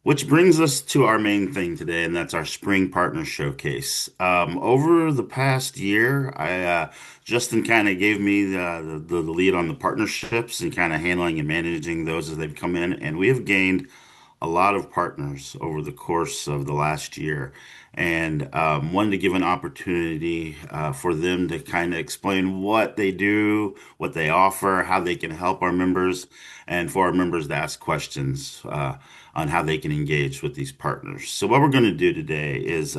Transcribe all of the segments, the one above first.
Which brings us to our main thing today, and that's our Spring Partner Showcase. Over the past year, Justin kind of gave me the lead on the partnerships and kind of handling and managing those as they've come in, and we have gained a lot of partners over the course of the last year, and wanted to give an opportunity for them to kind of explain what they do, what they offer, how they can help our members, and for our members to ask questions on how they can engage with these partners. So what we're going to do today is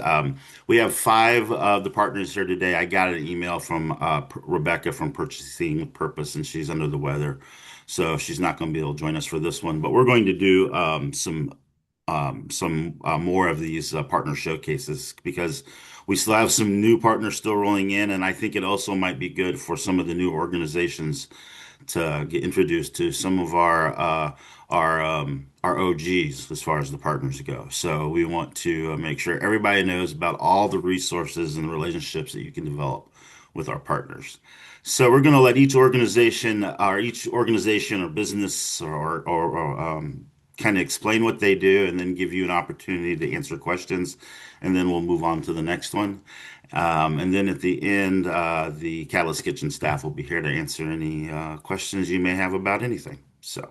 we have five of the partners here today. I got an email from Rebecca from Purchasing with Purpose, and she's under the weather. So she's not going to be able to join us for this one, but we're going to do some more of these partner showcases because we still have some new partners still rolling in, and I think it also might be good for some of the new organizations to get introduced to some of our OGs as far as the partners go. So we want to make sure everybody knows about all the resources and relationships that you can develop with our partners. So we're going to let each organization or business or kind of explain what they do and then give you an opportunity to answer questions, and then we'll move on to the next one. And then at the end, the Catalyst Kitchen staff will be here to answer any questions you may have about anything. So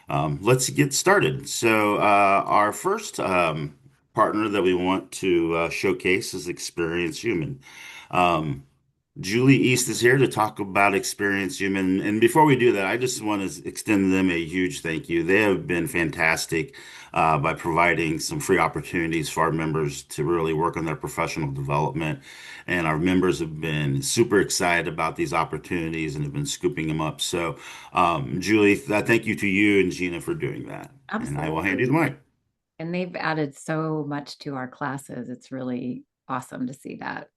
let's get started. So our first partner that we want to showcase is Experience Human. Um, Julie East is here to talk about Experience Human. And before we do that, I just want to extend them a huge thank you. They have been fantastic by providing some free opportunities for our members to really work on their professional development. And our members have been super excited about these opportunities and have been scooping them up. So, Julie, thank you to you and Gina for doing that. And I will hand you the Absolutely. mic. And they've added so much to our classes. It's really awesome to see that.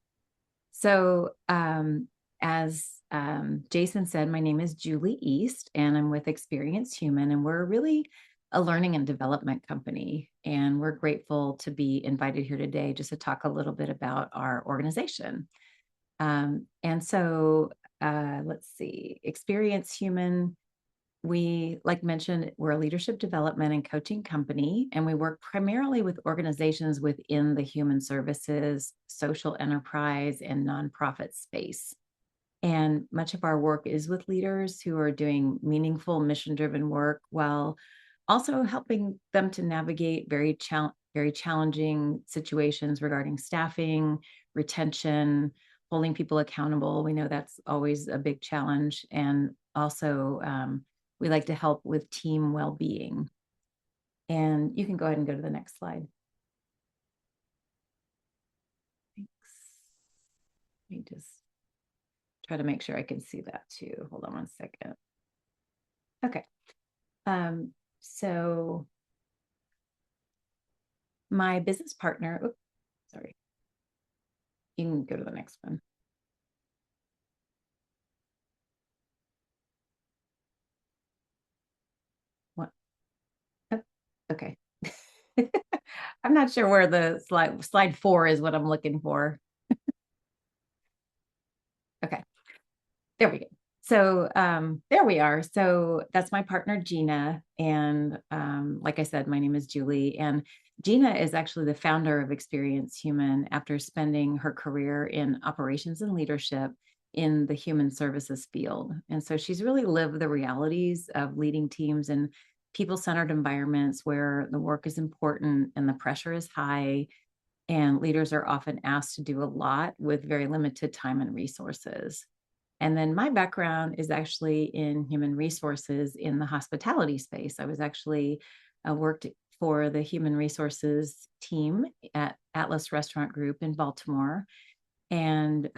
So, as Jason said, my name is Julie East, and I'm with Experience Human, and we're really a learning and development company. And we're grateful to be invited here today just to talk a little bit about our organization. Let's see, Experience Human. We, like mentioned, we're a leadership development and coaching company, and we work primarily with organizations within the human services, social enterprise, and nonprofit space. And much of our work is with leaders who are doing meaningful, mission driven work while also helping them to navigate very challenging situations regarding staffing, retention, holding people accountable. We know that's always a big challenge. And also, we like to help with team well being. And you can go ahead and go to the next slide. Thanks. Let me just try to make sure I can see that too. Hold on one second. Okay. So my business partner, oops, sorry, you can go to the next one. What? Oh, okay. I'm not sure where the slide 4 is what I'm looking for. Okay, there we go. So there we are. So that's my partner, Gina. And like I said, my name is Julie. And Gina is actually the founder of Experience Human after spending her career in operations and leadership in the human services field. And so she's really lived the realities of leading teams in people-centered environments where the work is important and the pressure is high, and leaders are often asked to do a lot with very limited time and resources. And then my background is actually in human resources in the hospitality space. I was actually worked for the human resources team at Atlas Restaurant Group in Baltimore, and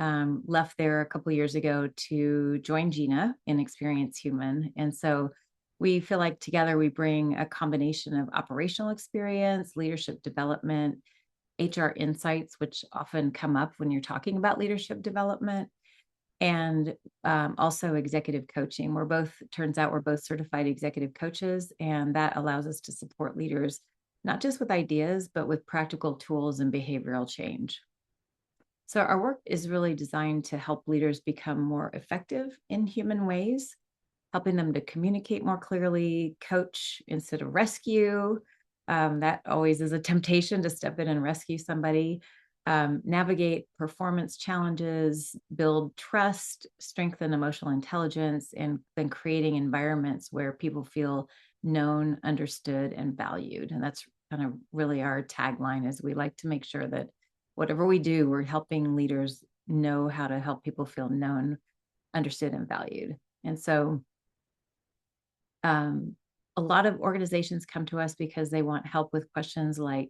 left there a couple of years ago to join Gina in Experience Human. And so we feel like together we bring a combination of operational experience, leadership development, HR insights, which often come up when you're talking about leadership development, and also executive coaching. Turns out we're both certified executive coaches, and that allows us to support leaders, not just with ideas, but with practical tools and behavioral change. So our work is really designed to help leaders become more effective in human ways, helping them to communicate more clearly, coach instead of rescue, That always is a temptation to step in and rescue somebody. Navigate performance challenges, build trust, strengthen emotional intelligence, and then creating environments where people feel known, understood, and valued. And that's kind of really our tagline is we like to make sure that whatever we do, we're helping leaders know how to help people feel known, understood, and valued. And so a lot of organizations come to us because they want help with questions like,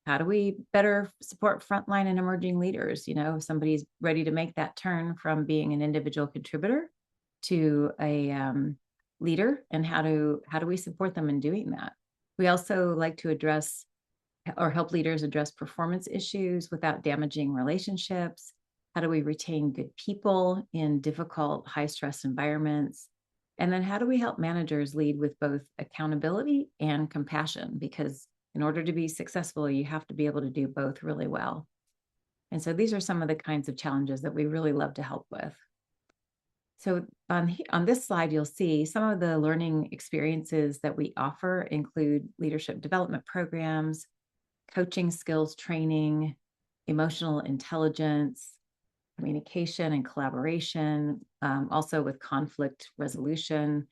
how do we better support frontline and emerging leaders? You know, if somebody's ready to make that turn from being an individual contributor to a leader, and how do we support them in doing that? We also like to address or help leaders address performance issues without damaging relationships. How do we retain good people in difficult, high stress environments? And then how do we help managers lead with both accountability and compassion? Because in order to be successful, you have to be able to do both really well. And so these are some of the kinds of challenges that we really love to help with. So on this slide, you'll see some of the learning experiences that we offer include leadership development programs, coaching skills training, emotional intelligence, communication and collaboration, also with conflict resolution,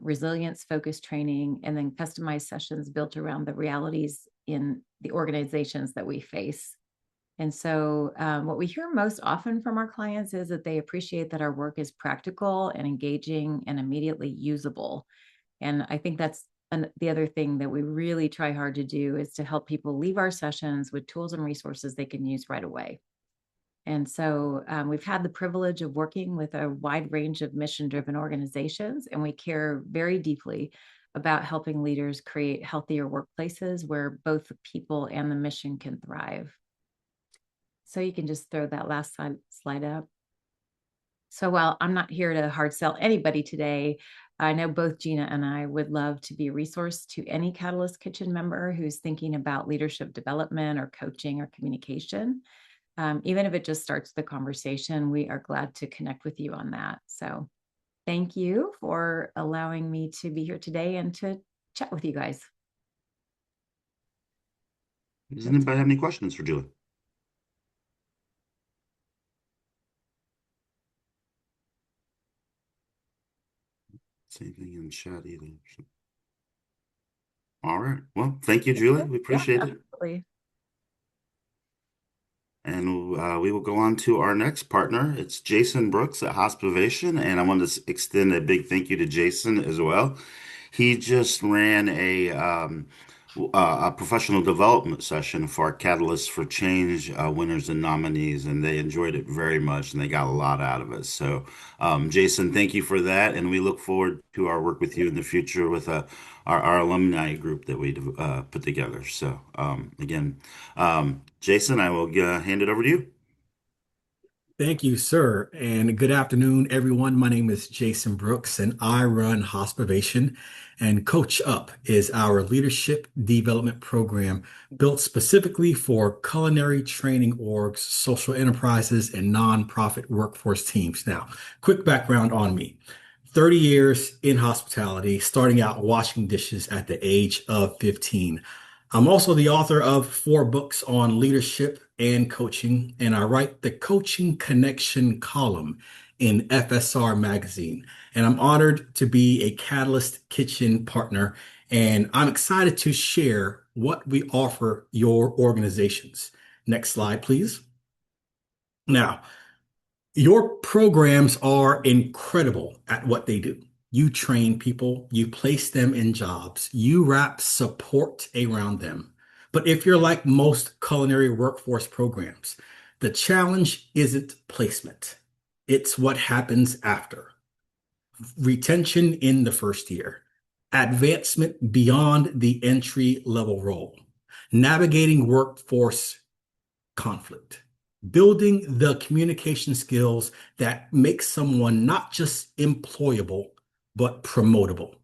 resilience focused training, and then customized sessions built around the realities in the organizations that we face. And so what we hear most often from our clients is that they appreciate that our work is practical and engaging and immediately usable. And I think that's the other thing that we really try hard to do is to help people leave our sessions with tools and resources they can use right away. And so we've had the privilege of working with a wide range of mission-driven organizations, and we care very deeply about helping leaders create healthier workplaces where both the people and the mission can thrive. So you can just throw that last slide up. So while I'm not here to hard sell anybody today, I know both Gina and I would love to be a resource to any Catalyst Kitchen member who's thinking about leadership development or coaching or communication. Even if it just starts the conversation, we are glad to connect with you on that. So thank you for allowing me to be here today and to chat with you guys. Does anybody have any questions for Julie? Same thing in chat either. All right. Well, thank you, Julie. We Yeah, appreciate it. absolutely. And we will go on to our next partner. It's Jason Brooks at Hospivation. And I want to extend a big thank you to Jason as well. He just ran a professional development session for our Catalyst for Change winners and nominees, and they enjoyed it very much and they got a lot out of it. So, Jason, thank you for that. And we look forward to our work with you in the future with our alumni group that we put together. So, again, Jason, I will hand it over to you. Thank you, sir. And good afternoon, everyone. My name is Jason Brooks, and I run Hospivation. And Coach Up is our leadership development program built specifically for culinary training orgs, social enterprises, and nonprofit workforce teams. Now, quick background on me. 30 years in hospitality, starting out washing dishes at the age of 15. I'm also the author of 4 books on leadership and coaching, and I write the Coaching Connection column in FSR magazine. And I'm honored to be a Catalyst Kitchen partner, and I'm excited to share what we offer your organizations. Next slide, please. Now, your programs are incredible at what they do. You train people, you place them in jobs, you wrap support around them. But if you're like most culinary workforce programs, the challenge isn't placement. It's what happens after. Retention in the first year, advancement beyond the entry level role, navigating workforce conflict, building the communication skills that make someone not just employable, but promotable.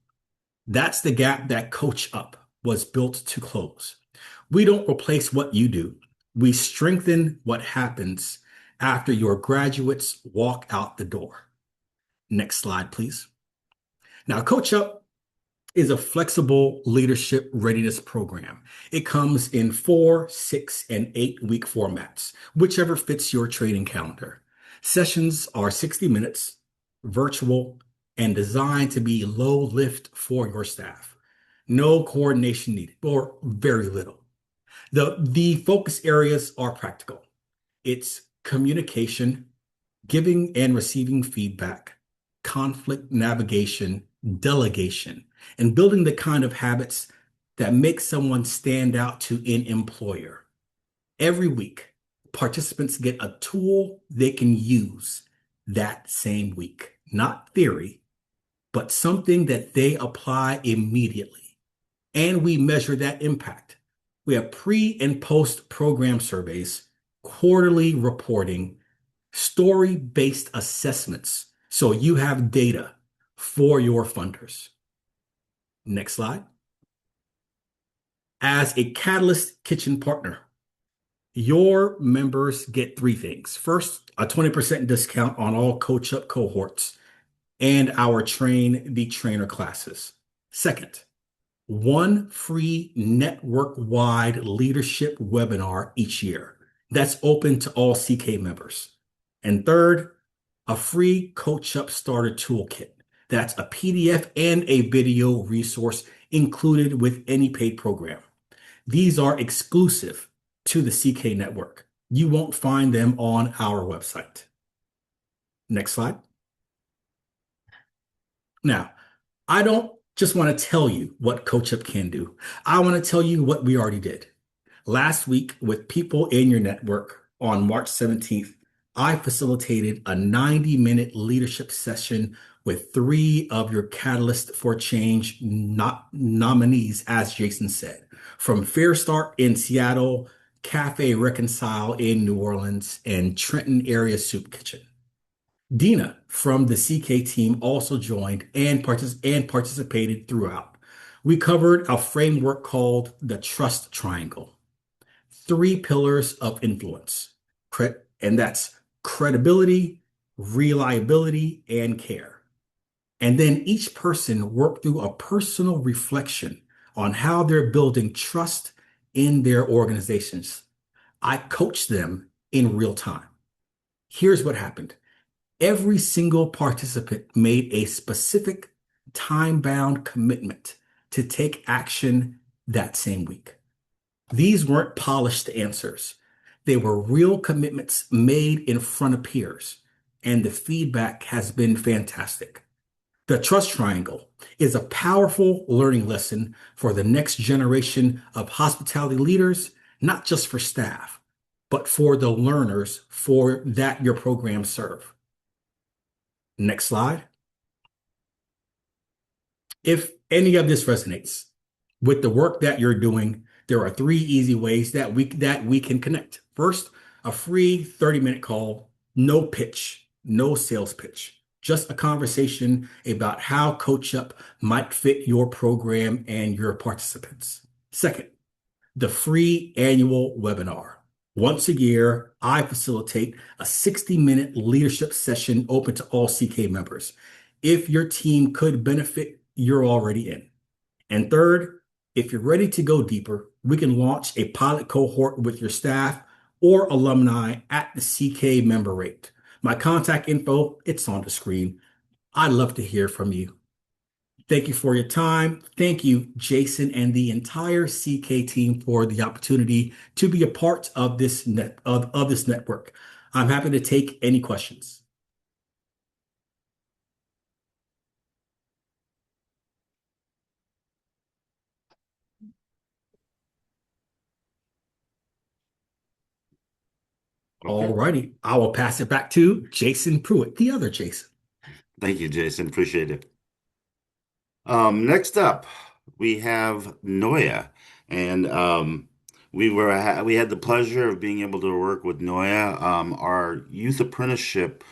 That's the gap that Coach Up was built to close. We don't replace what you do. We strengthen what happens after your graduates walk out the door. Next slide, please. Now, Coach Up is a flexible leadership readiness program. It comes in 4, 6, and 8 week formats, whichever fits your training calendar. Sessions are 60 minutes, virtual, and designed to be low lift for your staff. No coordination needed, or very little. The focus areas are practical. It's communication, giving and receiving feedback, conflict navigation, delegation, and building the kind of habits that make someone stand out to an employer. Every week, participants get a tool they can use that same week. Not theory, but something that they apply immediately. And we measure that impact. We have pre and post program surveys, quarterly reporting, story-based assessments. So you have data for your funders. Next slide. As a Catalyst Kitchen partner, your members get three things. First, a 20% discount on all Coach Up cohorts and our Train the Trainer classes. Second, one free network-wide leadership webinar each year. That's open to all CK members. And third, a free Coach Up Starter Toolkit. That's a PDF and a video resource included with any paid program. These are exclusive to the CK network. You won't find them on our website. Next slide. Now, I don't just want to tell you what Coach Up can do. I want to tell you what we already did. Last week, with people in your network on March 17th, I facilitated a 90-minute leadership session with three of your Catalyst for Change nominees, as Jason said, from Fair Start in Seattle, Cafe Reconcile in New Orleans, and Trenton Area Soup Kitchen. Dina from the CK team also joined and participated throughout. We covered a framework called the Trust Triangle, three pillars of influence, and that's credibility, reliability, and care. And then each person worked through a personal reflection on how they're building trust in their organizations. I coached them in real time. Here's what happened. Every single participant made a specific time-bound commitment to take action that same week. These weren't polished answers. They were real commitments made in front of peers, and the feedback has been fantastic. The Trust Triangle is a powerful learning lesson for the next generation of hospitality leaders, not just for staff, but for the learners for that your programs serve. Next slide. If any of this resonates with the work that you're doing, there are three easy ways that we can connect. First, a free 30-minute call, no pitch, no sales pitch, just a conversation about how Coach Up might fit your program and your participants. Second, the free annual webinar. Once a year, I facilitate a 60-minute leadership session open to all CK members. If your team could benefit, you're already in. And third, if you're ready to go deeper, we can launch a pilot cohort with your staff or alumni at the CK member rate. My contact info, it's on the screen. I'd love to hear from you. Thank you for your time. Thank you, Jason, and the entire CK team for the opportunity to be a part of this network. I'm happy to take any questions. Okay. All righty. I will pass it back to Jason Pruitt, the other Jason. Thank you, Jason. Appreciate it. Next up, we have Noya, and we had the pleasure of being able to work with Noya. Our youth apprenticeship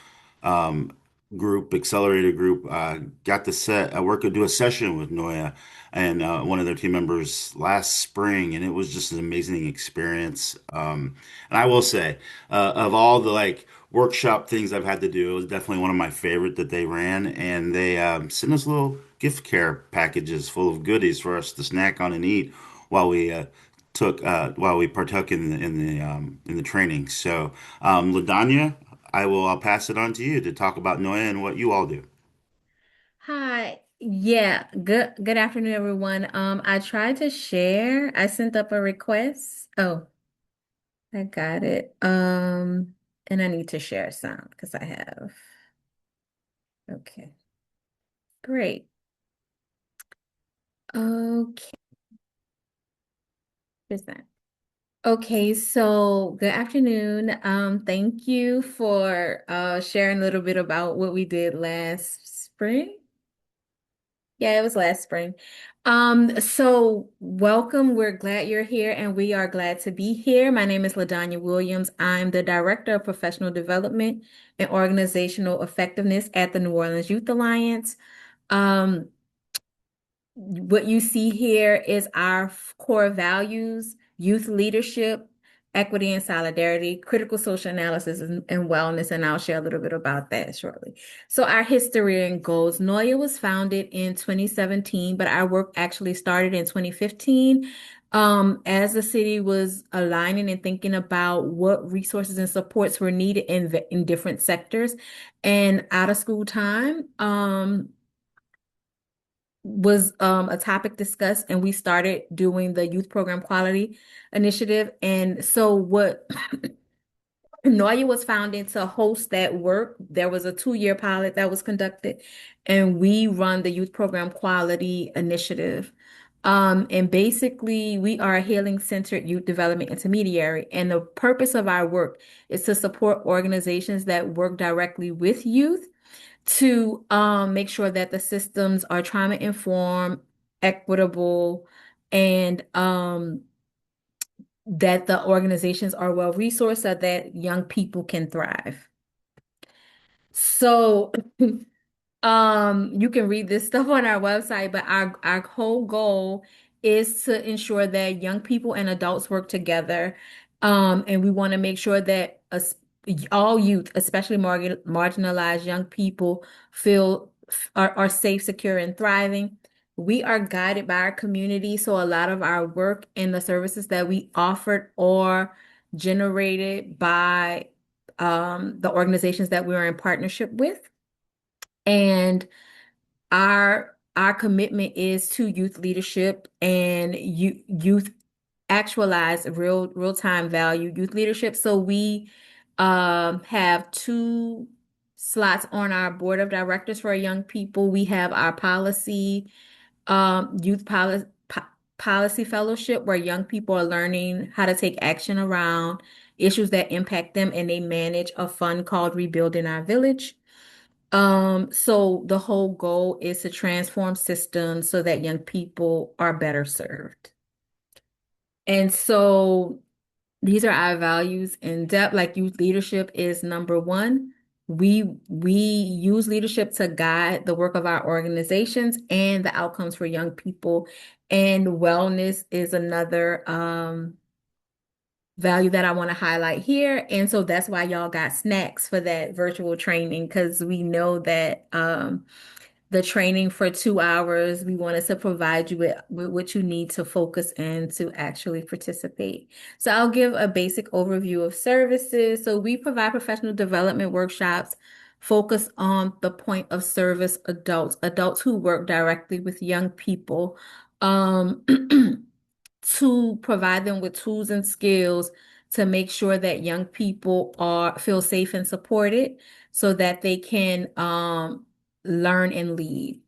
group, accelerator group, got to do a session with Noya and one of their team members last spring, and it was just an amazing experience. And I will say, of all the like workshop things I've had to do, it was definitely one of my favorite that they ran, and they sent us little gift care packages full of goodies for us to snack on and eat while we while we partook in the training. So, Ladanya, I'll pass it on to you to talk about Noya and what you all do. Hi. Yeah, good afternoon, everyone. I tried to share. I sent up a request. Oh, I got it. And I need to share some because I have. Okay, great. Okay, present. Okay, so good afternoon. Thank you for sharing a little bit about what we did last spring. Yeah, it was last spring. So welcome. We're glad you're here and we are glad to be here. My name is LaDanya Williams. I'm the Director of Professional Development and Organizational Effectiveness at the New Orleans Youth Alliance. Um, what you see here is our core values: youth leadership, equity and solidarity, critical social analysis, and wellness. And I'll share a little bit about that shortly. So our history and goals. Noya was founded in 2017, but our work actually started in 2015. As the city was aligning and thinking about what resources and supports were needed in different sectors, and out of school time, was a topic discussed, and we started doing the youth program quality initiative. And so what Noya was founded to host that work. There was a 2-year pilot that was conducted, and we run the youth program quality initiative. And basically, we are a healing-centered youth development intermediary, and the purpose of our work is to support organizations that work directly with youth to make sure that the systems are trauma informed, equitable, and that the organizations are well resourced so that young people can thrive. So you can read this stuff on our website, but our whole goal is to ensure that young people and adults work together. And we want to make sure that all youth, especially marginalized young people, are safe, secure, and thriving. We are guided by our community, so a lot of our work and the services that we offered are generated by the organizations that we are in partnership with. And our commitment is to youth leadership and youth actualize real time value youth leadership. So we have 2 slots on our board of directors for our young people. We have our youth policy fellowship, where young people are learning how to take action around issues that impact them, and they manage a fund called Rebuilding Our Village. So the whole goal is to transform systems so that young people are better served. And so these are our values in depth. Like, youth leadership is number one. We use leadership to guide the work of our organizations and the outcomes for young people. And wellness is another value that I want to highlight here. And so that's why y'all got snacks for that virtual training, because we know that the training for 2 hours, we wanted to provide you with what you need to focus and to actually participate. So I'll give a basic overview of services. So we provide professional development workshops focused on the point of service adults who work directly with young people. Um, to provide them with tools and skills to make sure that young people feel safe and supported so that they can learn and lead.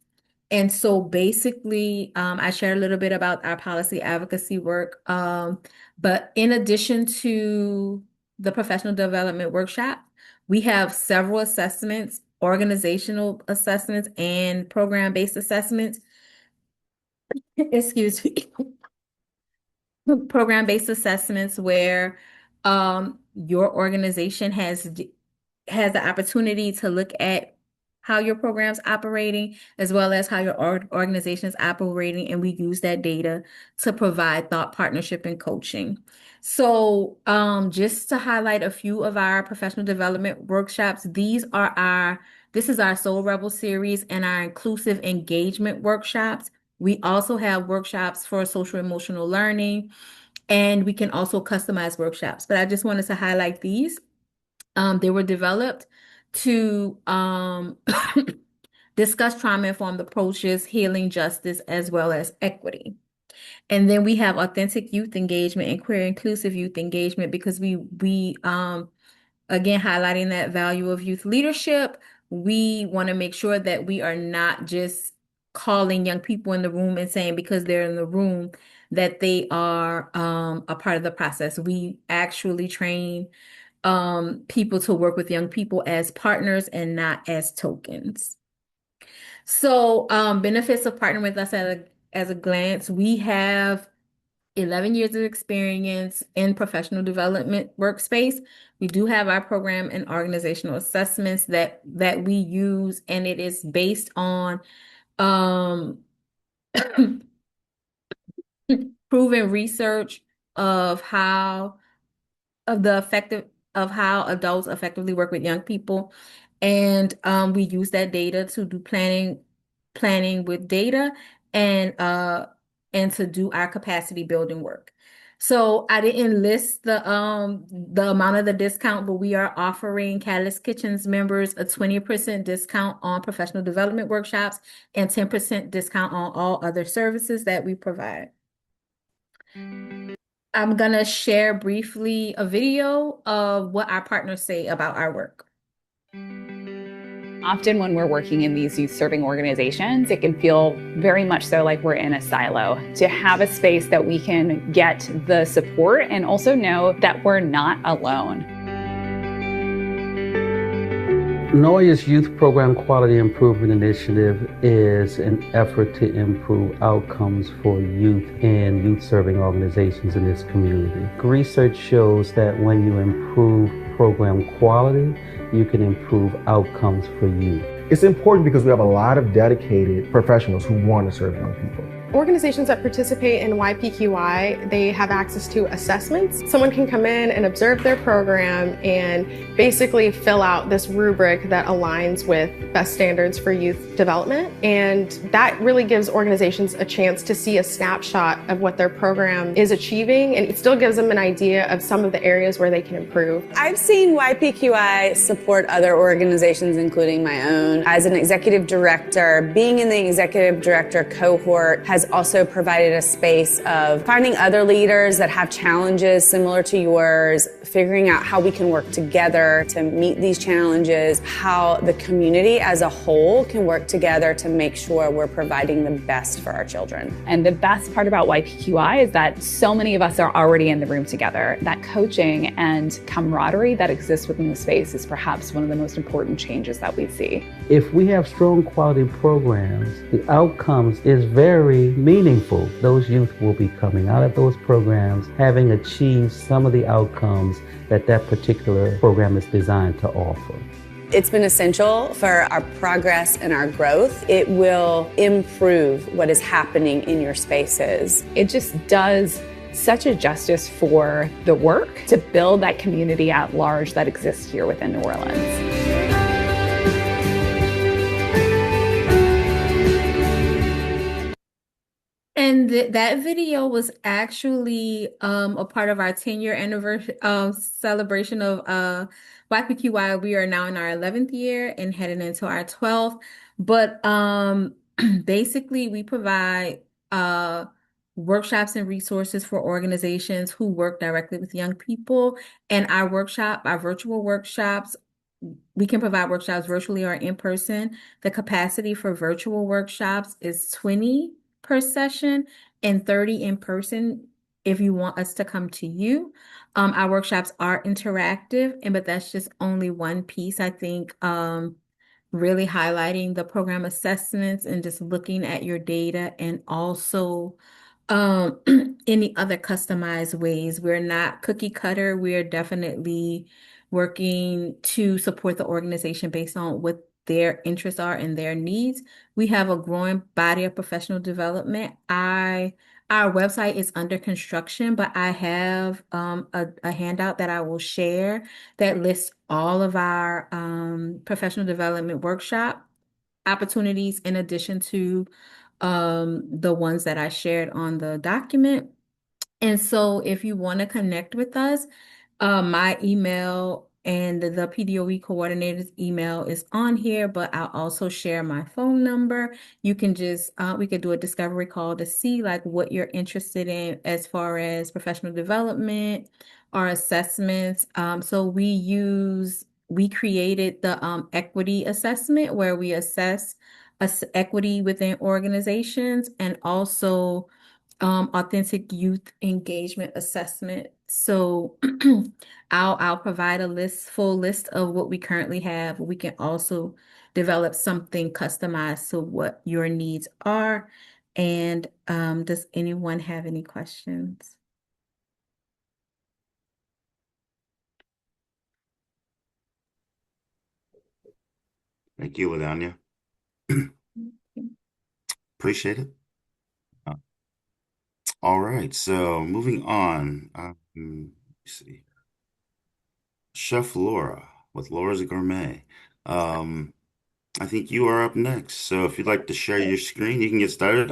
And so basically, I shared a little bit about our policy advocacy work. But in addition to the professional development workshop, we have several assessments, organizational assessments, and program-based assessments. Excuse me. Program-based assessments where your organization has the opportunity to look at how your program's operating, as well as how your organization is operating, and we use that data to provide thought partnership and coaching. So, just to highlight a few of our professional development workshops, this is our Soul Rebel series and our inclusive engagement workshops. We also have workshops for social emotional learning, and we can also customize workshops. But I just wanted to highlight these. They were developed to discuss trauma-informed approaches, healing, justice, as well as equity. And then we have authentic youth engagement and queer inclusive youth engagement because we again highlighting that value of youth leadership. We want to make sure that we are not just calling young people in the room and saying because they're in the room that they are a part of the process. We actually train people to work with young people as partners and not as tokens. So, benefits of partnering with us as a glance, we have 11 years of experience in professional development workspace. We do have our program and organizational assessments that we use, and it is based on um, proven research of how of how adults effectively work with young people. And we use that data to do planning with data and to do our capacity building work. So I didn't list the amount of the discount, but we are offering Catalyst Kitchens members a 20% discount on professional development workshops and 10% discount on all other services that we provide. I'm gonna share briefly a video of what our partners say about our work. Often when we're working in these youth-serving organizations, it can feel very much so like we're in a silo. To have a space that we can get the support and also know that we're not alone. NOIA's Youth Program Quality Improvement Initiative is an effort to improve outcomes for youth and youth-serving organizations in this community. Research shows that when you improve program quality, you can improve outcomes for youth. It's important because we have a lot of dedicated professionals who want to serve young people. Organizations that participate in YPQI, they have access to assessments. Someone can come in and observe their program and basically fill out this rubric that aligns with best standards for youth development. And that really gives organizations a chance to see a snapshot of what their program is achieving, and it still gives them an idea of some of the areas where they can improve. I've seen YPQI support other organizations, including my own. As an executive director, being in the executive director cohort has also provided a space of finding other leaders that have challenges similar to yours, figuring out how we can work together to meet these challenges, how the community as a whole can work together to make sure we're providing the best for our children. And the best part about YPQI is that so many of us are already in the room together. That coaching and camaraderie that exists within the space is perhaps one of the most important changes that we see. If we have strong quality programs, the outcomes is very meaningful. Those youth will be coming out of those programs having achieved some of the outcomes that that particular program is designed to offer. It's been essential for our progress and our growth. It will improve what is happening in your spaces. It just does such a justice for the work to build that community at large that exists here within New Orleans. And that video was actually a part of our 10-year anniversary celebration of YPQI. We are now in our 11th year and heading into our 12th. But basically, we provide workshops and resources for organizations who work directly with young people. And our virtual workshops, we can provide workshops virtually or in person. The capacity for virtual workshops is 20 per session and 30 in person if you want us to come to you. Our workshops are interactive, but that's just only one piece. I think really highlighting the program assessments and just looking at your data, and also any other customized ways. We're not cookie cutter. We are definitely working to support the organization based on what their interests are and their needs. We have a growing body of professional development. Our website is under construction, but I have a handout that I will share that lists all of our professional development workshop opportunities in addition to the ones that I shared on the document. And so if you want to connect with us, my email and the PDOE coordinator's email is on here, but I'll also share my phone number. You can just, we could do a discovery call to see like what you're interested in as far as professional development or assessments. So we created the equity assessment where we assess equity within organizations and also authentic youth engagement assessment. So I'll provide a full list of what we currently have. We can also develop something customized to what your needs are. And does anyone have any questions? Thank you, Ladanya. Appreciate it. All right, so moving on. Let's see. Chef Laura with Laura's Gourmet. I think you are up next. So if you'd like to share your screen, you can get started.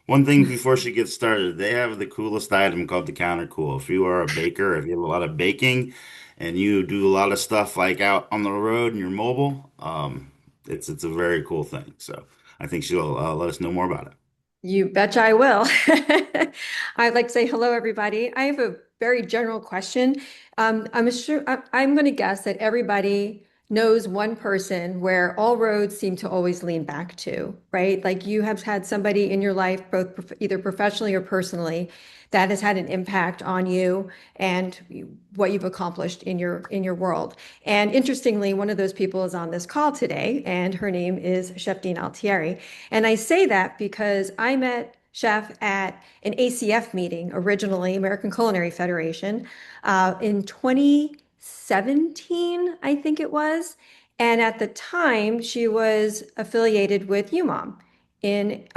One thing before she gets started, they have the coolest item called the Counter Cool. If you are a baker, if you have a lot of baking and you do a lot of stuff like out on the road and you're mobile, it's a very cool thing. So I think she'll let us know more about it. You betcha I will. I'd like to say hello, everybody. I have a very general question. I'm going to guess that everybody knows one person where all roads seem to always lean back to, right? Like you have had somebody in your life, both either professionally or personally, that has had an impact on you and what you've accomplished in your world. And interestingly, one of those people is on this call today, and her name is Chef Dean Altieri. And I say that because I met Chef at an ACF meeting, originally American Culinary Federation, in 2017, I think it was. And at the time, she was affiliated with UMOM in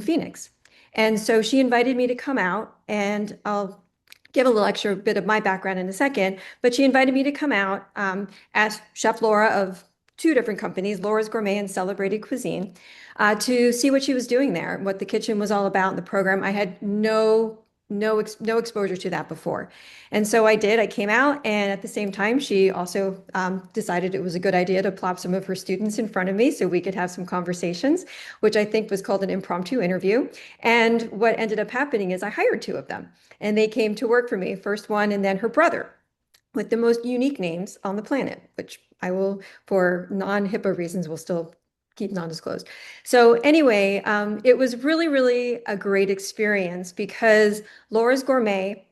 Phoenix. And so she invited me to come out, and I'll give a little extra bit of my background in a second, but she invited me to come out as Chef Laura of two different companies, Laura's Gourmet and Celebrated Cuisine, to see what she was doing there, what the kitchen was all about in the program. I had no exposure to that before. And so I did. I came out, and at the same time, she also decided it was a good idea to plop some of her students in front of me so we could have some conversations, which I think was called an impromptu interview. And what ended up happening is I hired two of them, and they came to work for me, first one and then her brother, with the most unique names on the planet, which I will, for non-HIPAA reasons, will still keep non-disclosed. So anyway, it was really, really a great experience because Laura's Gourmet,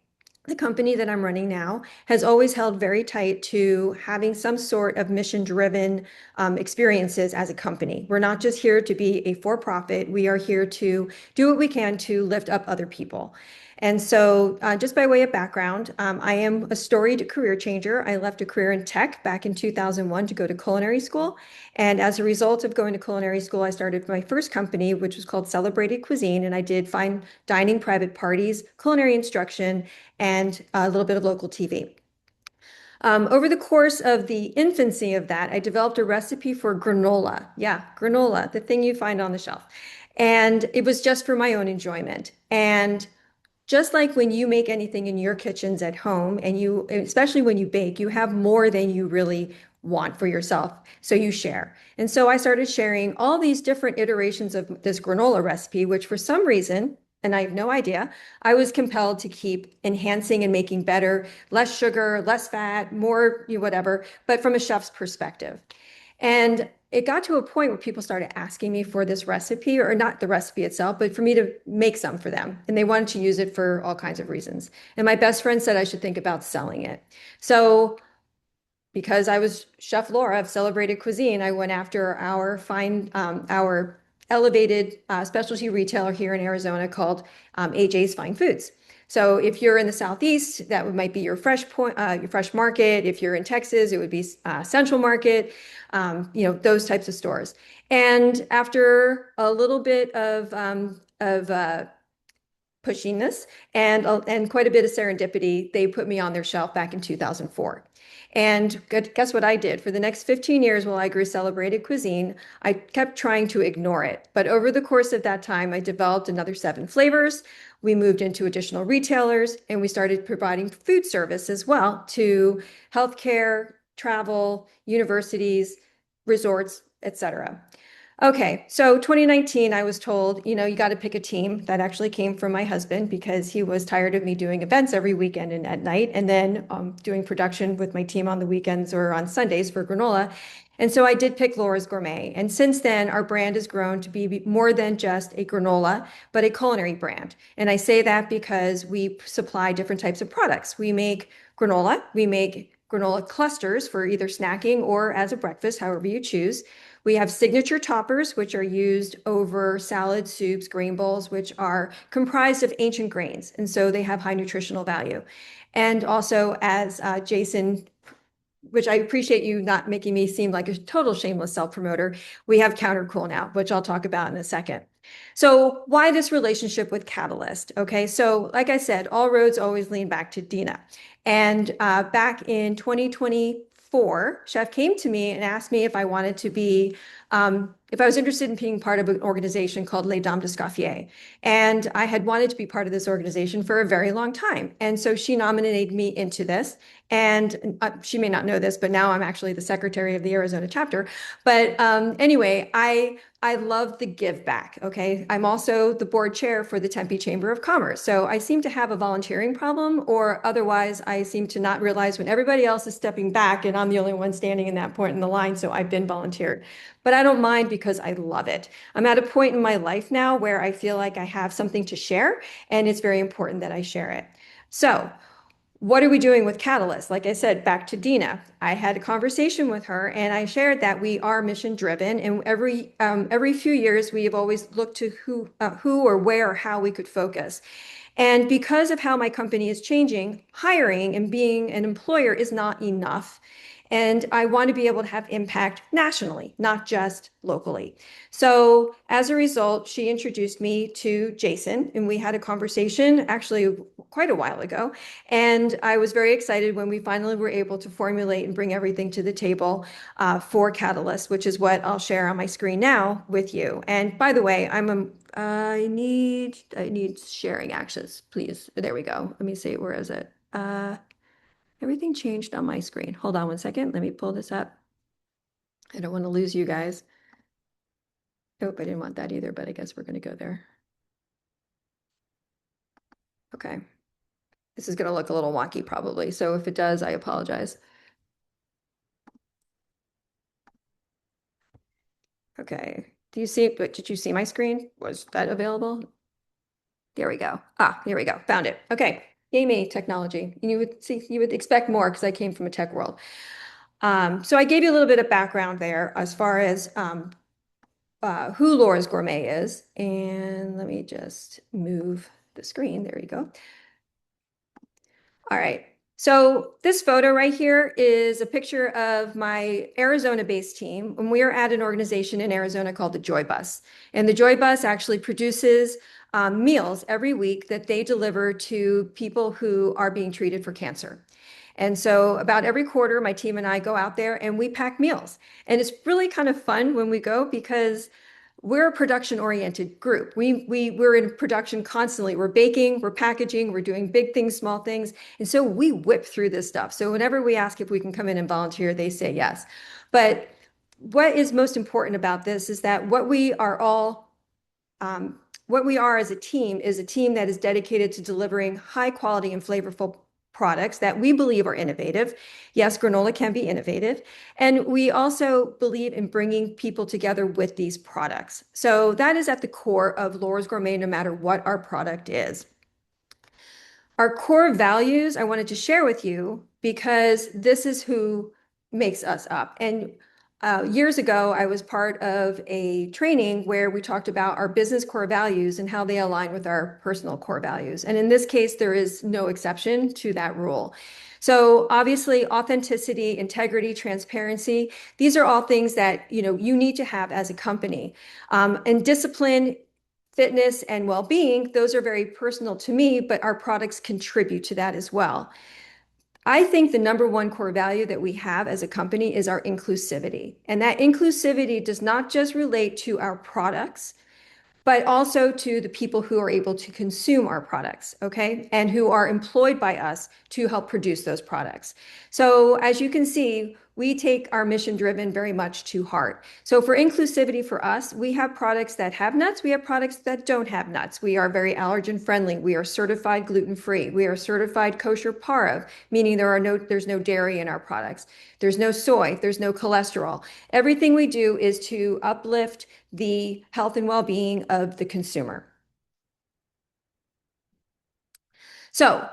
the company that I'm running now, has always held very tight to having some sort of mission-driven experiences as a company. We're not just here to be a for-profit. We are here to do what we can to lift up other people. And so just by way of background, I am a storied career changer. I left a career in tech back in 2001 to go to culinary school. And as a result of going to culinary school, I started my first company, which was called Celebrated Cuisine. And I did fine dining, private parties, culinary instruction, and a little bit of local TV. Over the course of the infancy of that, I developed a recipe for granola. Yeah, granola, the thing you find on the shelf. And it was just for my own enjoyment. And just like when you make anything in your kitchens at home, and you, especially when you bake, you have more than you really want for yourself. So you share. And so I started sharing all these different iterations of this granola recipe, which for some reason, and I have no idea, I was compelled to keep enhancing and making better, less sugar, less fat, more whatever, but from a chef's perspective. And it got to a point where people started asking me for this recipe, or not the recipe itself, but for me to make some for them. And they wanted to use it for all kinds of reasons. And my best friend said I should think about selling it. So because I was Chef Laura of Celebrated Cuisine, I went after our elevated specialty retailer here in Arizona called AJ's Fine Foods. So if you're in the Southeast, that might be your Fresh Point, your Fresh Market. If you're in Texas, it would be Central Market, those types of stores. And after a little bit of pushing this and quite a bit of serendipity, they put me on their shelf back in 2004. And guess what I did? For the next 15 years while I grew Celebrated Cuisine, I kept trying to ignore it. But over the course of that time, I developed another 7 flavors. We moved into additional retailers, and we started providing food service as well to healthcare, travel, universities, resorts, etc. Okay, so 2019, I was told, you got to pick a team. That actually came from my husband because he was tired of me doing events every weekend and at night, and then doing production with my team on the weekends or on Sundays for granola. And so I did pick Laura's Gourmet. And since then, our brand has grown to be more than just a granola, but a culinary brand. And I say that because we supply different types of products. We make granola. We make granola clusters for either snacking or as a breakfast, however you choose. We have signature toppers, which are used over salad, soups, grain bowls, which are comprised of ancient grains. And so they have high nutritional value. And also, as Jason, which I appreciate you not making me seem like a total shameless self-promoter, we have Countercool now, which I'll talk about in a second. So why this relationship with Catalyst? Okay, so like I said, all roads always lead back to Dina. And back in 2024, Chef came to me and asked me if I wanted to be, if I was interested in being part of an organization called Les Dames d'Escoffier. And I had wanted to be part of this organization for a very long time. And so she nominated me into this. And she may not know this, but now I'm actually the secretary of the Arizona chapter. But anyway, I love the give back, okay? I'm also the board chair for the Tempe Chamber of Commerce. So I seem to have a volunteering problem, or otherwise I seem to not realize when everybody else is stepping back and I'm the only one standing in that point in the line, so I've been volunteered. But I don't mind because I love it. I'm at a point in my life now where I feel like I have something to share, and it's very important that I share it. So what are we doing with Catalyst? Like I said, back to Dina. I had a conversation with her and I shared that we are mission driven, and every few years we have always looked to who or where or how we could focus. And because of how my company is changing, hiring and being an employer is not enough. And I want to be able to have impact nationally, not just locally. So as a result, she introduced me to Jason, and we had a conversation actually quite a while ago. And I was very excited when we finally were able to formulate and bring everything to the table for Catalyst, which is what I'll share on my screen now with you. And by the way, I need sharing access, please. There we go. Let me see, where is it? Everything changed on my screen. Hold on one second. Let me pull this up. I don't want to lose you guys. Nope, I didn't want that either, but I guess we're going to go there. Okay. This is going to look a little wonky probably. So if it does, I apologize. Okay. Did you see my screen? Was that available? There we go. Here we go. Found it. Okay. Yay me, technology. You would expect more because I came from a tech world. So I gave you a little bit of background there as far as who Laura's Gourmet is. And let me just move the screen. There you go. All right. So this photo right here is a picture of my Arizona-based team. And we are at an organization in Arizona called the Joy Bus. And the Joy Bus actually produces meals every week that they deliver to people who are being treated for cancer. And so about every quarter, my team and I go out there and we pack meals. And it's really kind of fun when we go because we're a production-oriented group. We're in production constantly. We're baking, we're packaging, we're doing big things, small things. And so we whip through this stuff. So whenever we ask if we can come in and volunteer, they say yes. But what is most important about this is that what we are as a team is a team that is dedicated to delivering high quality and flavorful products that we believe are innovative. Yes, granola can be innovative. And we also believe in bringing people together with these products. So that is at the core of Laura's Gourmet, no matter what our product is. Our core values I wanted to share with you because this is who makes us up. And years ago, I was part of a training where we talked about our business core values and how they align with our personal core values. And in this case, there is no exception to that rule. So obviously, authenticity, integrity, transparency, these are all things that you need to have as a company. And discipline, fitness, and well-being, those are very personal to me, but our products contribute to that as well. I think the number one core value that we have as a company is our inclusivity. And that inclusivity does not just relate to our products, but also to the people who are able to consume our products, okay? And who are employed by us to help produce those products. So as you can see, we take our mission driven very much to heart. So for inclusivity for us, we have products that have nuts, we have products that don't have nuts. We are very allergen friendly. We are certified gluten-free. We are certified kosher pareve, meaning there's no dairy in our products. There's no soy, there's no cholesterol. Everything we do is to uplift the health and well-being of the consumer. So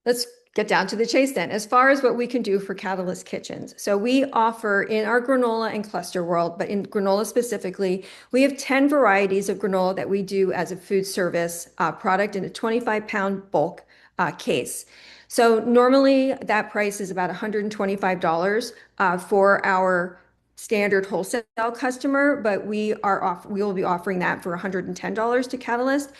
let's get down to the chase then, as far as what we can do for Catalyst Kitchens. So we offer in our granola and cluster world, but in granola specifically, we have 10 varieties of granola that we do as a food service product in a 25-pound bulk case. So normally that price is about $125 for our standard wholesale customer, but we will be offering that for $110 to Catalyst.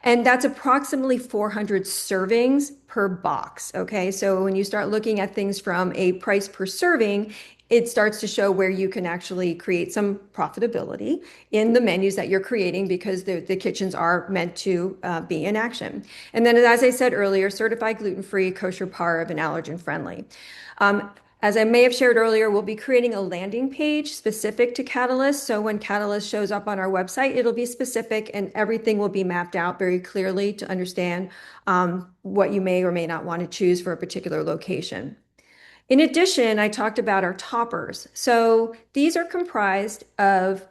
And that's approximately 400 servings per box. Okay. So when you start looking at things from a price per serving, it starts to show where you can actually create some profitability in the menus that you're creating, because the kitchens are meant to be in action. And then, as I said earlier, certified gluten-free, kosher pareve, and allergen friendly. As I may have shared earlier, we'll be creating a landing page specific to Catalyst. So when Catalyst shows up on our website, it'll be specific and everything will be mapped out very clearly to understand what you may or may not want to choose for a particular location. In addition, I talked about our toppers. So these are comprised of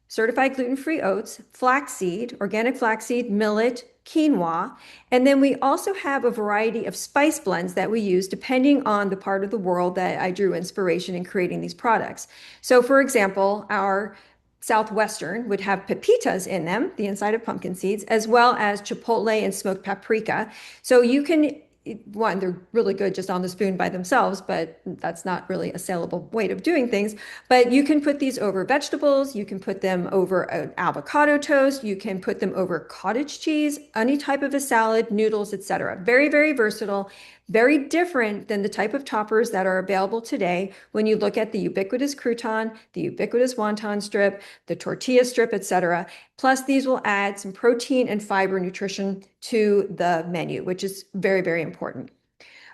certified gluten-free oats, flaxseed, organic flaxseed, millet, quinoa, and then we also have a variety of spice blends that we use depending on the part of the world that I drew inspiration in creating these products. So for example, our Southwestern would have pepitas in them, the inside of pumpkin seeds, as well as chipotle and smoked paprika. So you can they're really good just on the spoon by themselves, but that's not really a saleable way of doing things. But you can put these over vegetables, you can put them over an avocado toast, you can put them over cottage cheese, any type of a salad, noodles, etc. Very, very versatile, very different than the type of toppers that are available today when you look at the ubiquitous crouton, the ubiquitous wonton strip, the tortilla strip, etc. Plus, these will add some protein and fiber nutrition to the menu, which is very, very important.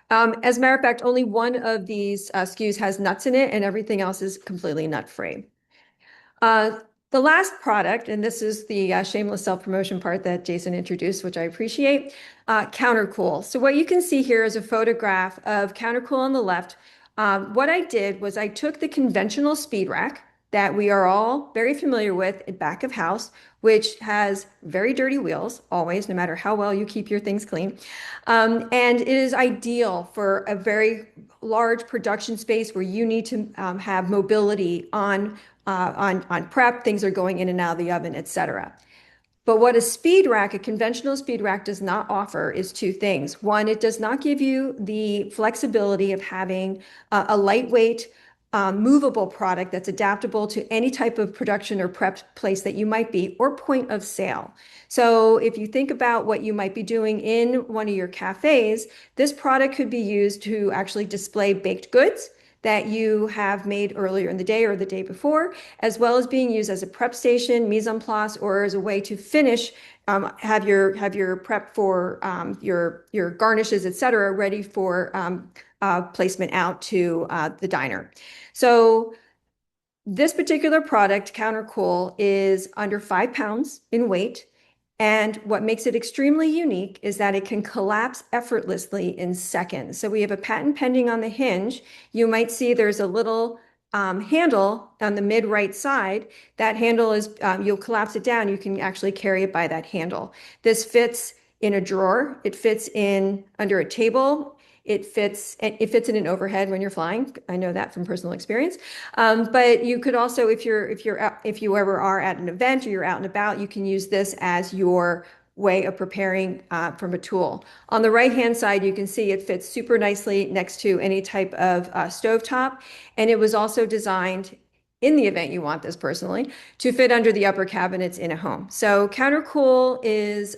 As a matter of fact, only one of these SKUs has nuts in it and everything else is completely nut-free. The last product, and this is the shameless self-promotion part that Jason introduced, which I appreciate, Countercool. So what you can see here is a photograph of Countercool on the left. What I did was I took the conventional speed rack that we are all very familiar with at back of house, which has very dirty wheels, always, no matter how well you keep your things clean. And it is ideal for a very large production space where you need to have mobility on prep, things are going in and out of the oven, etc. But what a speed rack, a conventional speed rack, does not offer is two things. One, it does not give you the flexibility of having a lightweight, movable product that's adaptable to any type of production or prep place that you might be, or point of sale. So if you think about what you might be doing in one of your cafes, this product could be used to actually display baked goods that you have made earlier in the day or the day before, as well as being used as a prep station, mise en place, or as a way to finish, have your prep for your garnishes, etc., ready for placement out to the diner. So this particular product, Countercool, is under 5 pounds in weight. And what makes it extremely unique is that it can collapse effortlessly in seconds. So we have a patent pending on the hinge. You might see there's a little handle on the mid right side. That handle is, you'll collapse it down. You can actually carry it by that handle. This fits in a drawer. It fits in under a table. It fits in an overhead when you're flying. I know that from personal experience. But you could also, if you ever are at an event or you're out and about, you can use this as your way of preparing from a tool. On the right-hand side, you can see it fits super nicely next to any type of stovetop. And it was also designed, in the event you want this personally, to fit under the upper cabinets in a home. So CounterCool is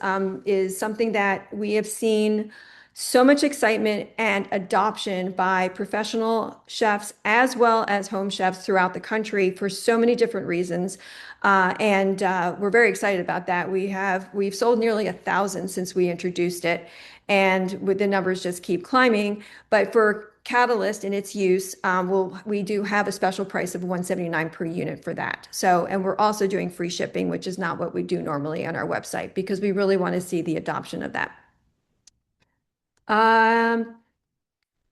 something that we have seen so much excitement and adoption by professional chefs as well as home chefs throughout the country for so many different reasons. And we're very excited about that. We've sold nearly 1,000 since we introduced it, and with the numbers just keep climbing. But for Catalyst in its use, we do have a special price of $179 per unit for that. So, and we're also doing free shipping, which is not what we do normally on our website, because we really want to see the adoption of that.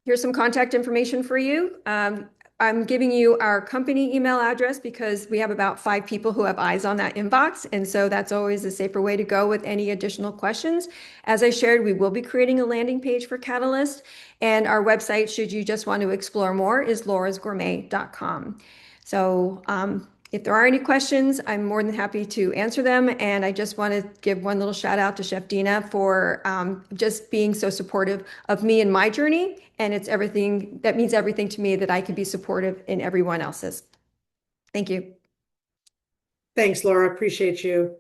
Here's some contact information for you. I'm giving you our company email address because we have about 5 people who have eyes on that inbox. And so that's always a safer way to go with any additional questions. As I shared, we will be creating a landing page for Catalyst, and our website, should you just want to explore more, is laurasgourmet.com. So if there are any questions, I'm more than happy to answer them. And I just want to give one little shout out to Chef Dina for just being so supportive of me and my journey. And it's everything, that means everything to me, that I can be supportive in everyone else's. Thank you. Thanks, Laura. Appreciate you.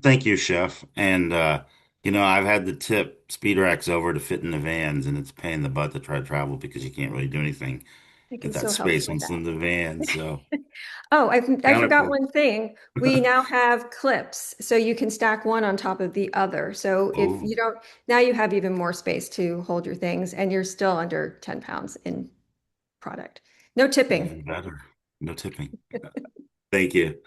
Thank you, Chef. And I've had to tip speed racks over to fit in the vans, and it's a pain in the butt to try to travel because you can't really do anything can with that still help space with on that. some of the vans. So Oh, I forgot Counterpoint. one thing. We now have clips, so you can stack one on top of the other. So if Oh, you don't, now you have even more space to hold your things, and you're still under 10 pounds in product. No tipping. even better. No tipping. Thank you.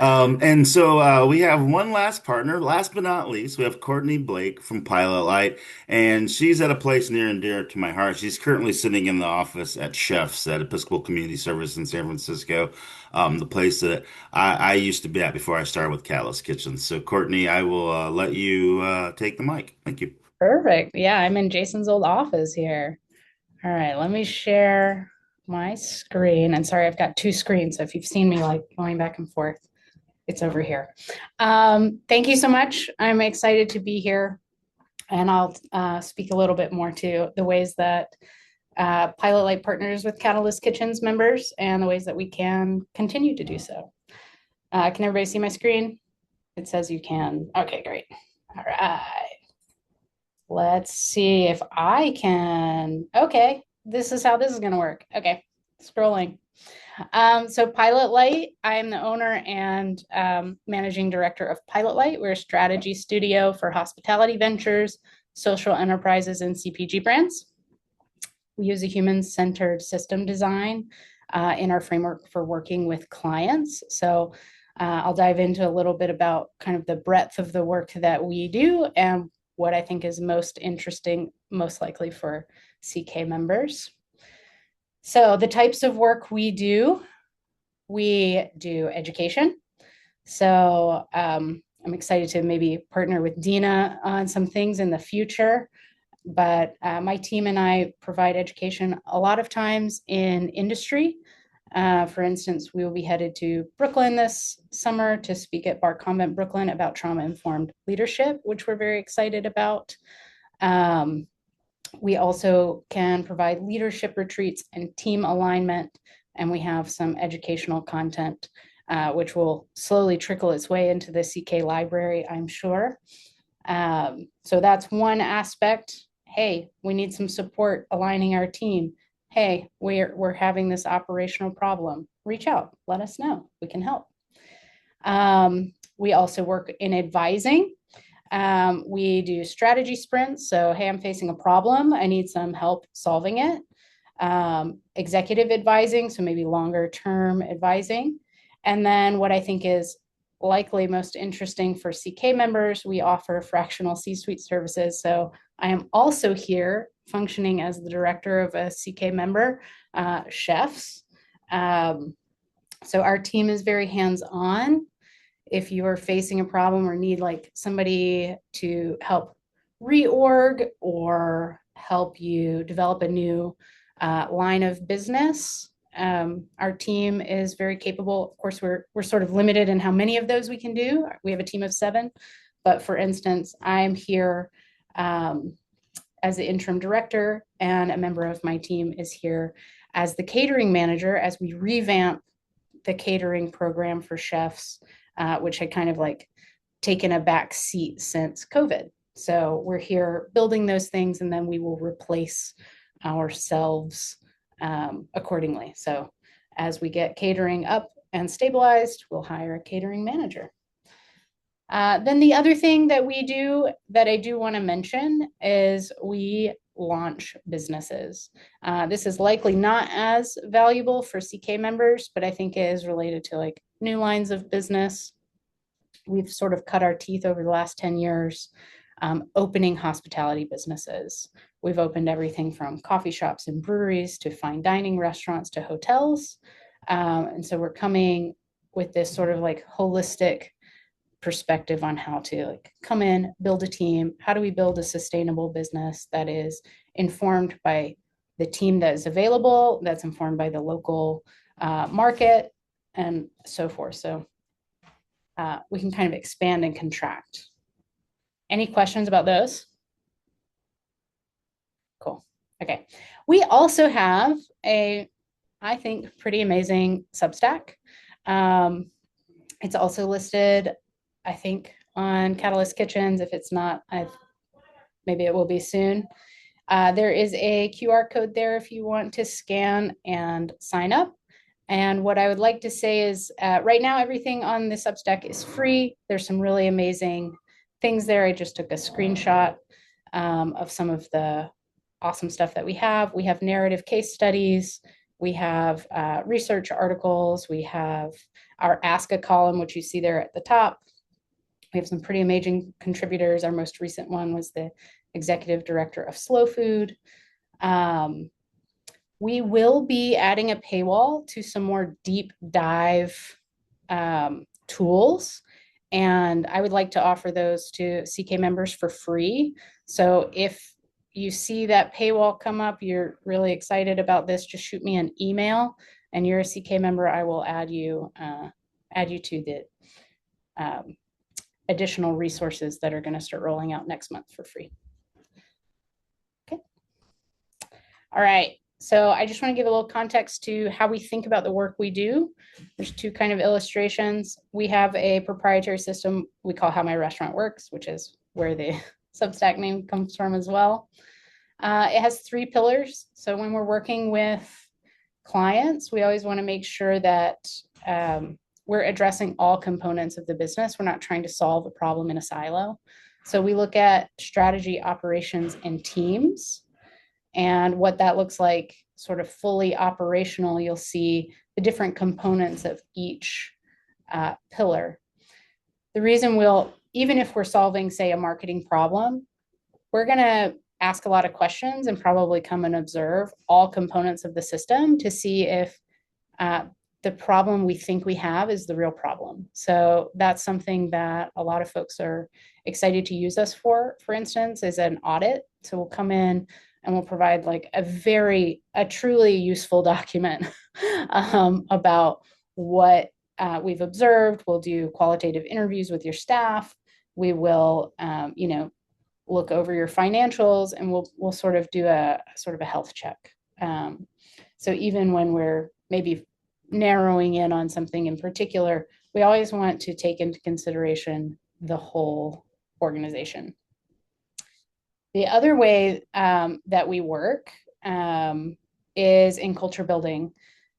And so we have one last partner. Last but not least, we have Courtney Blake from Pilot Light, and she's at a place near and dear to my heart. She's currently sitting in the office at Chef's at Episcopal Community Service in San Francisco, the place that I used to be at before I started with Catalyst Kitchen. So, Courtney, I will let you take the mic. Thank you. Perfect. Yeah, I'm in Jason's old office here. All right, let me share my screen. And sorry, I've got 2 screens. So if you've seen me like going back and forth, it's over here. Thank you so much. I'm excited to be here. And I'll speak a little bit more to the ways that Pilot Light partners with Catalyst Kitchens members and the ways that we can continue to do so. Can everybody see my screen? It says you can. Okay, great. All right. Let's see if I can. Okay, this is how this is going to work. Okay, scrolling. So Pilot Light, I'm the owner and managing director of Pilot Light. We're a strategy studio for hospitality ventures, social enterprises, and CPG brands. We use a human-centered system design in our framework for working with clients. So I'll dive into a little bit about kind of the breadth of the work that we do and what I think is most interesting, most likely for CK members. So the types of work we do education. So I'm excited to maybe partner with Dina on some things in the future, but my team and I provide education a lot of times in industry. For instance, we will be headed to Brooklyn this summer to speak at Bar Convent Brooklyn about trauma-informed leadership, which we're very excited about. We also can provide leadership retreats and team alignment, and we have some educational content, which will slowly trickle its way into the CK library, I'm sure. So that's one aspect. Hey, we need some support aligning our team. Hey, we're having this operational problem. Reach out, let us know, we can help. We also work in advising. We do strategy sprints. So, hey, I'm facing a problem. I need some help solving it. Executive advising, so maybe longer term advising. And then what I think is likely most interesting for CK members, we offer fractional C-suite services. So I am also here functioning as the director of a CK member, Chefs. So our team is very hands-on. If you are facing a problem or need like somebody to help reorg or help you develop a new line of business. Our team is very capable. Of course, we're sort of limited in how many of those we can do. We have a team of 7, but for instance, I'm here as the interim director, and a member of my team is here as the catering manager as we revamp the catering program for chefs, which had kind of like taken a back seat since COVID. So we're here building those things, and then we will replace ourselves accordingly. So as we get catering up and stabilized, we'll hire a catering manager. Then the other thing that we do that I do want to mention is we launch businesses. This is likely not as valuable for CK members, but I think it is related to like new lines of business. We've sort of cut our teeth over the last 10 years opening hospitality businesses. We've opened everything from coffee shops and breweries to fine dining restaurants to hotels. And so we're coming with this sort of like holistic perspective on how to like come in, build a team. How do we build a sustainable business that is informed by the team that is available, that's informed by the local market, and so forth. So we can kind of expand and contract. Any questions about those? Cool. Okay. We also have a, I think, pretty amazing Substack. It's also listed, I think, on Catalyst Kitchens. If it's not, maybe it will be soon. There is a QR code there if you want to scan and sign up. And what I would like to say is right now, everything on the Substack is free. There's some really amazing things there. I just took a screenshot of some of the awesome stuff that we have. We have narrative case studies. We have research articles. We have our Ask a column, which you see there at the top. We have some pretty amazing contributors. Our most recent one was the executive director of Slow Food. We will be adding a paywall to some more deep dive tools. And I would like to offer those to CK members for free. So if you see that paywall come up, you're really excited about this, just shoot me an email, and you're a CK member, I will add you to the additional resources that are going to start rolling out next month for free. Okay. All right. So I just want to give a little context to how we think about the work we do. There's 2 kind of illustrations. We have a proprietary system we call How My Restaurant Works, which is where the Substack name comes from as well. It has 3 pillars. So when we're working with clients, we always want to make sure that we're addressing all components of the business. We're not trying to solve a problem in a silo. So we look at strategy, operations, and teams. And what that looks like, sort of fully operational, you'll see the different components of each pillar. The reason even if we're solving, say, a marketing problem, we're going to ask a lot of questions and probably come and observe all components of the system to see if the problem we think we have is the real problem. So that's something that a lot of folks are excited to use us for instance, is an audit. So we'll come in and we'll provide like a truly useful document about what we've observed. We'll do qualitative interviews with your staff. We will, look over your financials, and we'll sort of do a health check. So even when we're maybe narrowing in on something in particular, we always want to take into consideration the whole organization. The other way that we work is in culture building.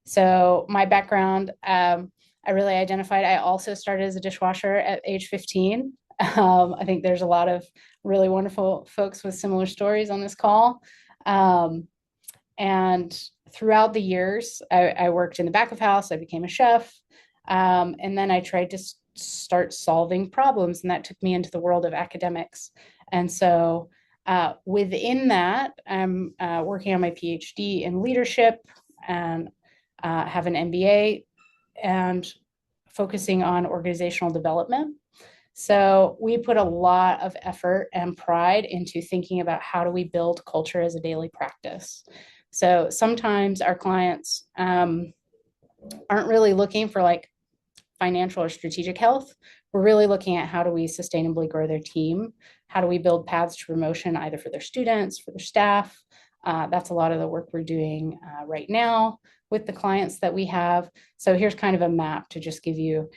So my background, I really identified, I also started as a dishwasher at age 15. I think there's a lot of really wonderful folks with similar stories on this call. And throughout the years, I worked in the back of house, I became a chef, and then I tried to start solving problems, and that took me into the world of academics. And so within that, I'm working on my PhD in leadership and have an MBA and focusing on organizational development. So we put a lot of effort and pride into thinking about how do we build culture as a daily practice. So sometimes our clients aren't really looking for like financial or strategic health. We're really looking at how do we sustainably grow their team? How do we build paths to promotion either for their students, for their staff? That's a lot of the work we're doing right now with the clients that we have. So here's kind of a map to just give you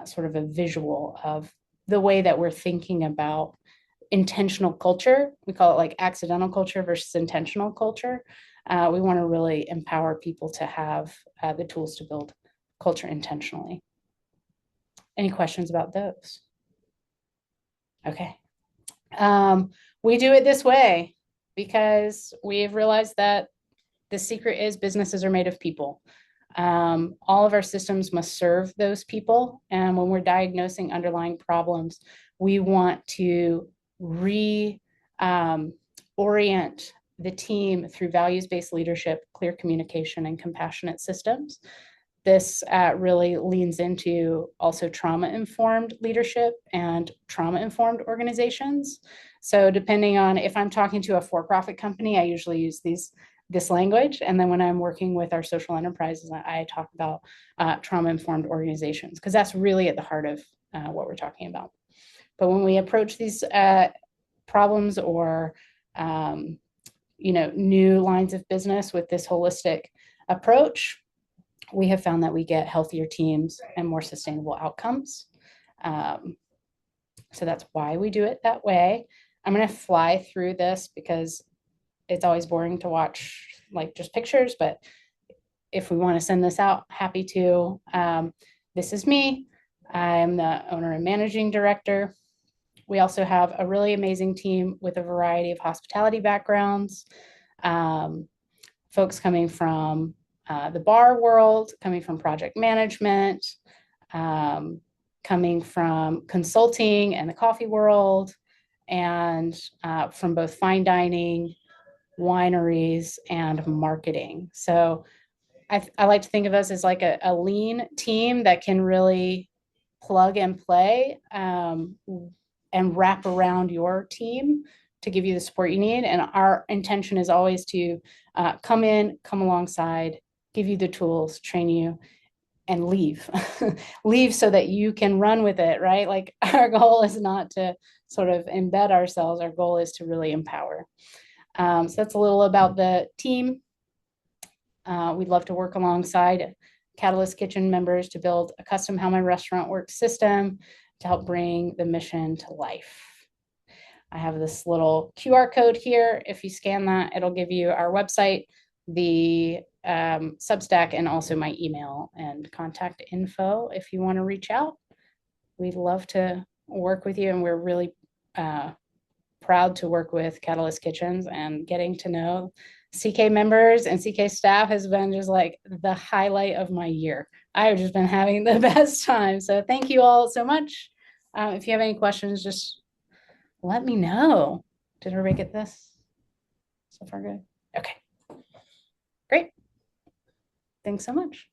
sort of a visual of the way that we're thinking about intentional culture. We call it like accidental culture versus intentional culture. We want to really empower people to have the tools to build culture intentionally. Any questions about those? Okay. We do it this way because we've realized that the secret is businesses are made of people. All of our systems must serve those people. And when we're diagnosing underlying problems, we want to reorient the team through values-based leadership, clear communication, and compassionate systems. This really leans into also trauma-informed leadership and trauma-informed organizations. So depending on if I'm talking to a for-profit company, I usually use this language. And then when I'm working with our social enterprises, I talk about trauma-informed organizations, because that's really at the heart of what we're talking about. But when we approach these problems or new lines of business with this holistic approach, we have found that we get healthier teams and more sustainable outcomes. So that's why we do it that way. I'm going to fly through this because it's always boring to watch like just pictures, but if we want to send this out, happy to. This is me. I'm the owner and managing director. We also have a really amazing team with a variety of hospitality backgrounds, folks coming from the bar world, coming from project management, coming from consulting and the coffee world, and from both fine dining, wineries, and marketing. So I like to think of us as like a lean team that can really plug and play and wrap around your team to give you the support you need. And our intention is always to come alongside, give you the tools, train you, and leave. Leave so that you can run with it, right? Like our goal is not to sort of embed ourselves. Our goal is to really empower. So that's a little about the team. We'd love to work alongside Catalyst Kitchen members to build a custom How My Restaurant Works system to help bring the mission to life. I have this little QR code here. If you scan that, it'll give you our website, the Substack, and also my email and contact info if you want to reach out. We'd love to work with you, and we're really proud to work with Catalyst Kitchens, and getting to know CK members and CK staff has been just like the highlight of my year. I've just been having the best time. So thank you all so much. If you have any questions, just let me know. Did everybody get this? So far good? Okay. Great. Thanks so much.